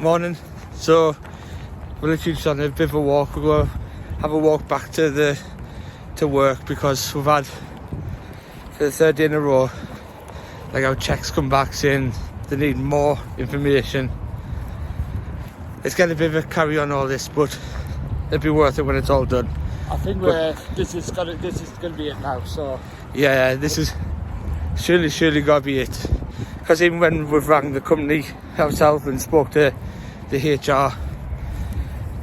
Morning. So we're literally just on a bit of a walk. We'll go have a walk back to work because we've had, for the third day in a row, like our checks come back saying they need more information. It's getting a bit of a carry on all this, but it'll be worth it when it's all done. I think this is gonna be it now. So yeah, this is surely gotta be it. Because even when we've rang the company ourselves and spoke to the HR,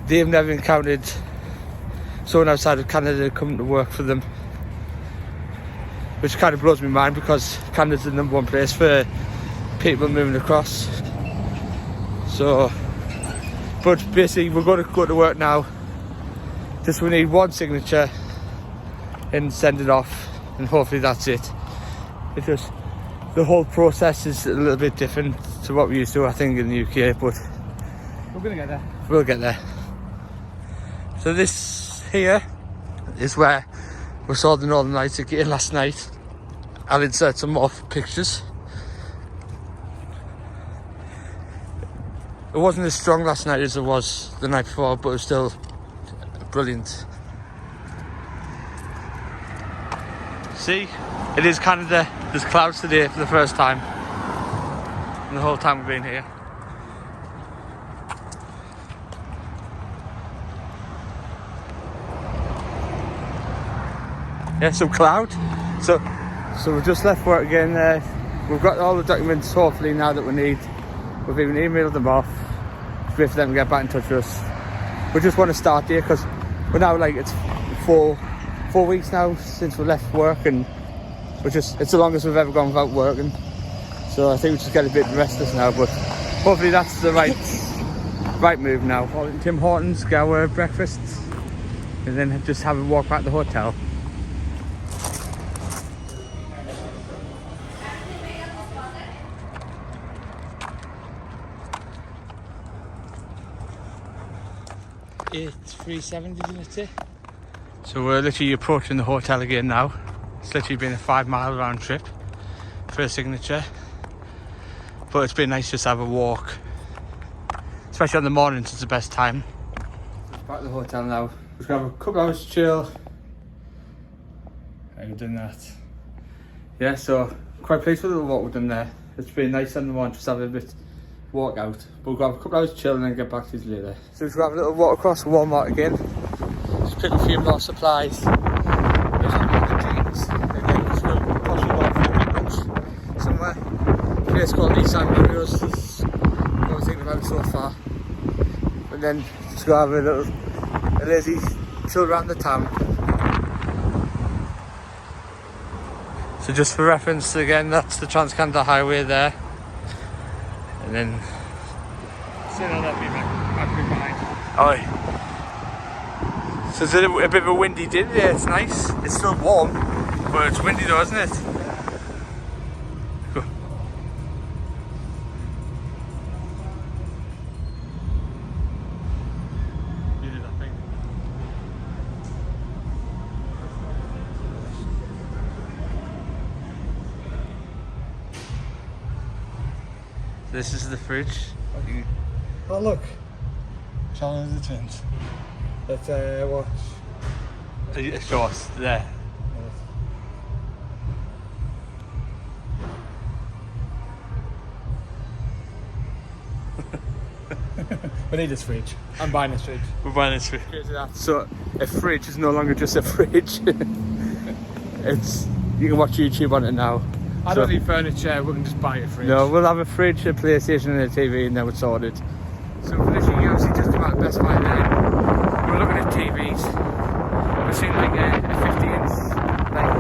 they've never encountered someone outside of Canada coming to work for them, which kind of blows my mind because Canada's the number one place for people moving across. So, but basically we're going to go to work now. Just we need one signature and send it off, and hopefully that's it. It's just the whole process is a little bit different to what we used to, I think, in the UK, but we're gonna get there. We'll get there. So this here is where we saw the Northern Lights again last night. I'll insert some more pictures. It wasn't as strong last night as it was the night before, but it was still brilliant. See, it is Canada. There's clouds today for the first time in the whole time we've been here. Yeah, some cloud. So we've just left work again. We've got all the documents hopefully now that we need. We've even emailed them off. Just wait for them to get back in touch with us. We just want to start here because we're now like it's four weeks now since we left work, and it's the longest we've ever gone without working. So I think we just get a bit restless now, but hopefully that's the right move now. Call it Tim Hortons, get our breakfast, and then just have a walk back to the hotel. It's 3:70, didn't it say? So we're literally approaching the hotel again now. It's literally been a 5-mile round trip for a signature, but it's been nice just to have a walk, especially on the mornings. It's the best time. Back to the hotel now. We're gonna have a couple hours chill. How you doing that? Yeah, so quite pleased with the walk we've done there. It's been nice on the morning just have a bit walk out, but we'll have a couple hours chill and then get back to you later. So we're gonna have a little walk across Walmart again. Just pick a few more supplies. There's some more jeans again because we'll possibly go for a lunch somewhere. A place called Nissan Studios. That's what we're thinking about so far. And then just go have a lazy chill around the town. So just for reference again, that's the Trans-Canada Highway there. And then oh, so it's a bit of a windy day there. It's nice. It's still warm, but it's windy though, isn't it? Go. You did that thing. This is the fridge. Oh look, Challenge of the Twins. Let's watch. Show us there. We need this fridge. I'm buying this fridge. We're buying this fridge. So a fridge is no longer just a fridge. You can watch YouTube on it now. I don't need furniture, we can just buy a fridge. No, we'll have a fridge, a PlayStation and a TV, and then we're sorted. So we've literally obviously just come out of Best Buy there. We're looking at TVs. We've seen like a 50-inch like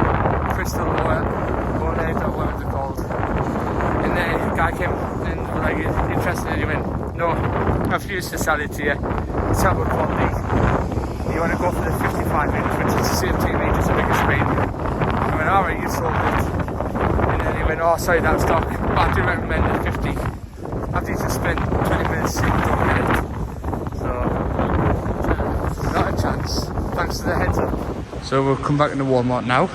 crystal OLED or whatever they're called. And then the guy came and was like interested, and he went, no, I refuse to sell it to you. It's not good quality. You want to go for the 55-inch, which is the same TV, just a bigger screen. I went, alright, you sold it. And then he went, oh sorry, that's stock, but I do recommend the 50. After you just spend 20 minutes seeing it, don't get it. So, not a chance, thanks to the heads up. So we'll come back into Walmart now.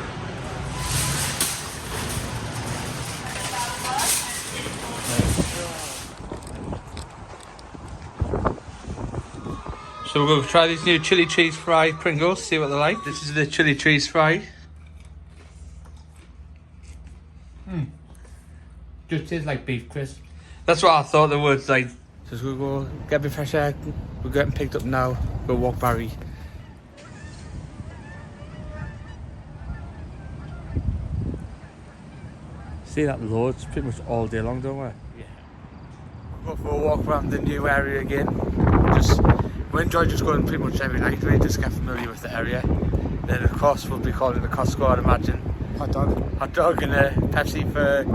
So we're going to try these new chili cheese fry Pringles, see what they're like. This is the chili cheese fry. Just tastes like beef crisp. That's what I thought they would, like. So we'll go get a bit fresh air. We're getting picked up now. Go walk Barry. See that loads pretty much all day long, don't we? Yeah. We'll go for a walk around the new area again. We enjoy just going pretty much every night, really, just get familiar with the area. Then of course we'll be calling the Costco, I'd imagine. Hot dog. Hot dog and a Pepsi for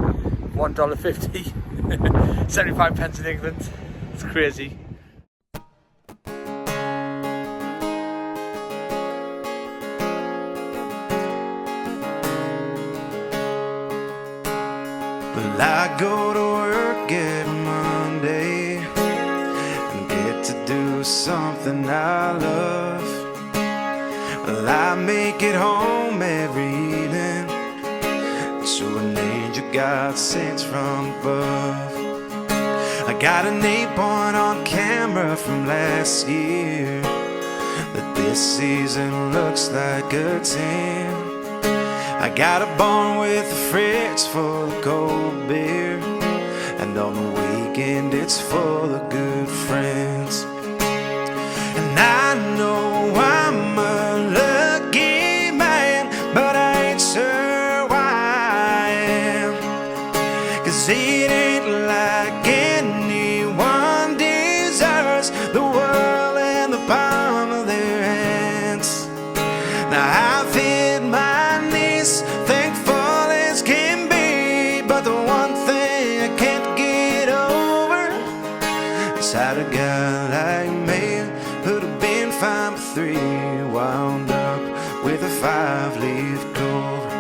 $1.50. 75 pence in England. It's crazy. Well, I go to work every Monday and get to do something I love. Well, I make it home every evening, so an angel God sends from above. I got an 8-point on camera from last year, but this season looks like a 10. I got a barn with a fridge full of cold beer, and on the weekend it's full of good friends. And I know I'm a lucky man, but I ain't sure why I am, 'cause it ain't like anyone deserves the world in the palm of their hands. Now I've hit my thankful as can be, but the one thing I can't get over is how a guy like me who'd have been fine for 3 wound up with a 5-leaf clover.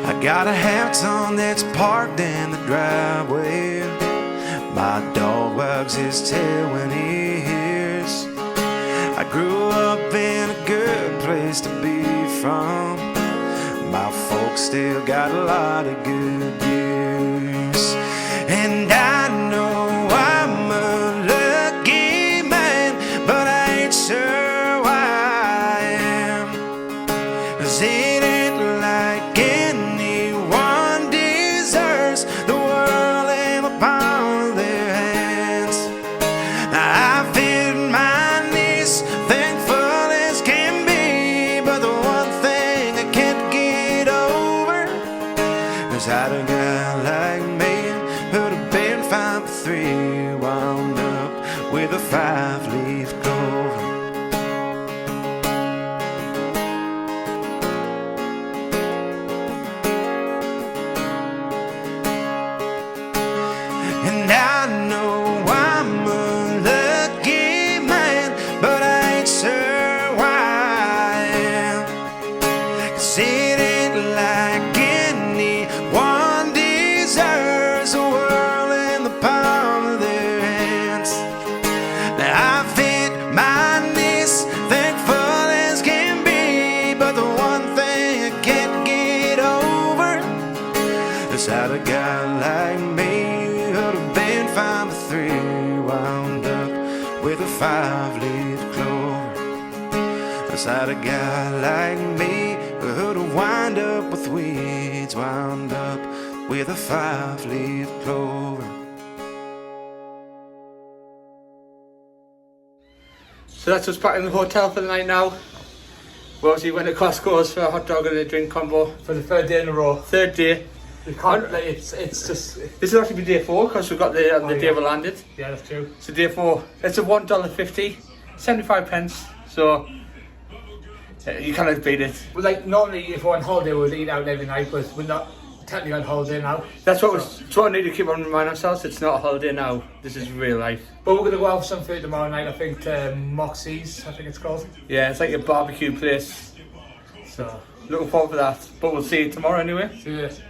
I got a half-ton that's parked in the driveway. My dog wags his tail when he hears. I grew up in a good place to be from. My folks still got a lot of good years. And I know I'm a lucky man, but I ain't sure why I am, 'cause it ain't like anyone deserves the world in the palm. Had a guy like me who'd have been fine for 3 wound up with a 5-leaf clover. And I know I'm a lucky man, but I ain't sure why I am, 'cause it ain't like anyone deserves the world in the palm of their hands. Now I've hit my knees, thankful as can be, but the one thing I can't get over is how a guy like me who'd have been fine for 3 wound up with a 5-leaf clover. Is how a guy like me who'd have wind up with weeds, wound up with a 5-leaf clover. So that's us back in the hotel for the night now. We obviously went to Costco's for a hot dog and a drink combo. For the 3rd day in a row. 3rd day. You can't, like, it's just... This will actually be day 4 because we got the day we landed. Yeah, that's true. So day 4, it's a $1.50, 75 pence. So you cannot beat it. Well, like, normally if we're on holiday we'd eat out every night, but we're not technically on holiday now. That's what we need to keep on reminding ourselves. It's not a holiday now. This is real life. But we're going to go out for some food tomorrow night, I think, to Moxie's, I think it's called. Yeah, it's like a barbecue place. So, Looking forward to that. But we'll see you tomorrow anyway. see you later.